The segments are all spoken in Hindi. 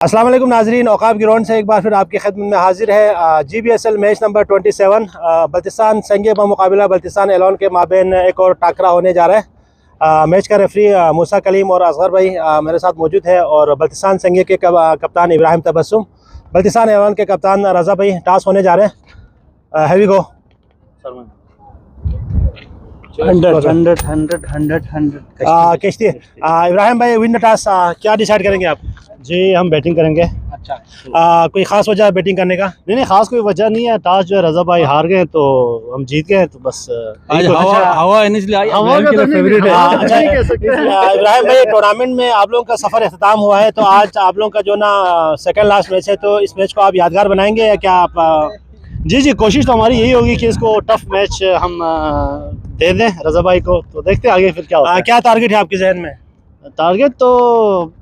अस्सलाम वालेकुम नाजरीन, औकाब ग्राउंड से एक बार फिर आपकी खिदमत में हाजिर है। GBSL मैच नंबर 27 बल्तिस्तान संगे का मुकाबला बल्तिस्तान एलॉन के माबेन एक और टाकरा होने जा रहा है। मैच का रेफरी मूसा कलीम और असगर भाई मेरे साथ मौजूद है और बल्तिस्तान संगे के कप्तान इब्राहिम तबस्सुम, बल्तिस्तान एलॉन के कप्तान रज़ा भाई। टॉस होने जा रहे हैं। हैवी गो 100 किश्ती। इब्राहिम भाई, विन द टॉस, क्या डिसाइड करेंगे आप? जी, हम बैटिंग करेंगे। अच्छा, कोई खास वजह है बैटिंग करने का? नहीं, खास कोई वजह नहीं है। टॉस जो है रज़ा भाई हार गए तो हम जीत गए, तो बस आज हवा इनिशियली फेवरेट है। इब्राहिम भाई, टूर्नामेंट में आप लोगों का सफर अख्ताम हुआ है, तो आज आप लोगों का जो ना सेकंड लास्ट मैच है, तो इस मैच को आप यादगार बनाएंगे या क्या आप? जी, कोशिश तो हमारी यही होगी कि इसको टफ मैच हम दे दें रज़ा भाई को। तो देखते हैं आगे फिर क्या होता है। क्या टारगेट है आपके जहन में? टारगेट तो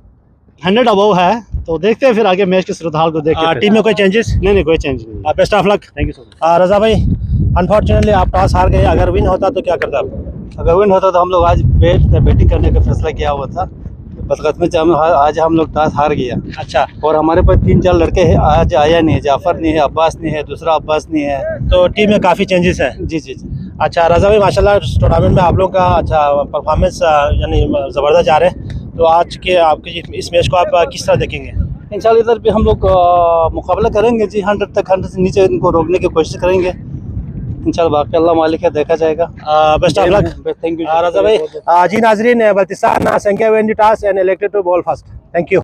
100 अबव है, तो देखते हैं फिर आगे मैच की सूरत हाल को देख के। टीम में कोई चेंजेस? नहीं, कोई चेंज नहीं। Best of luck. Thank you so much. Raza भाई, अनफॉर्चुनेटली आप टॉस हार गए। अगर विन होता तो क्या करता आप? अगर विन होता तो हम लोग आज बैटिंग करने का फैसला किया हुआ था। बदकिस्मत से आज हम लोग टॉस हार गया। अच्छा, और हमारे पास 3-4 लड़के हैं, आज आया नहीं है। जाफर नहीं है, अब्बास नहीं है, दूसरा अब्बास नहीं है, तो टीम में काफ़ी चेंजेस है। जी जी जी। अच्छा रज़ा भाई, माशाल्लाह टूर्नामेंट में आप लोगों का अच्छा परफॉर्मेंस यानी ज़बरदस्त जा रहे हैं। तो आज के आपके इस मैच को आप किस तरह देखेंगे? इंशाल्लाह इधर भी हम लोग मुकाबला करेंगे जी। 100 से नीचे इनको रोकने की कोशिश करेंगे इंशाल्लाह। बाकी अल्लाह मालिक है, देखा जाएगा। Best of luck. Thank you Raza भाई। जी नाजरीन, बल्तिस्तान संख्या won the toss and elected to bowl first. Thank you.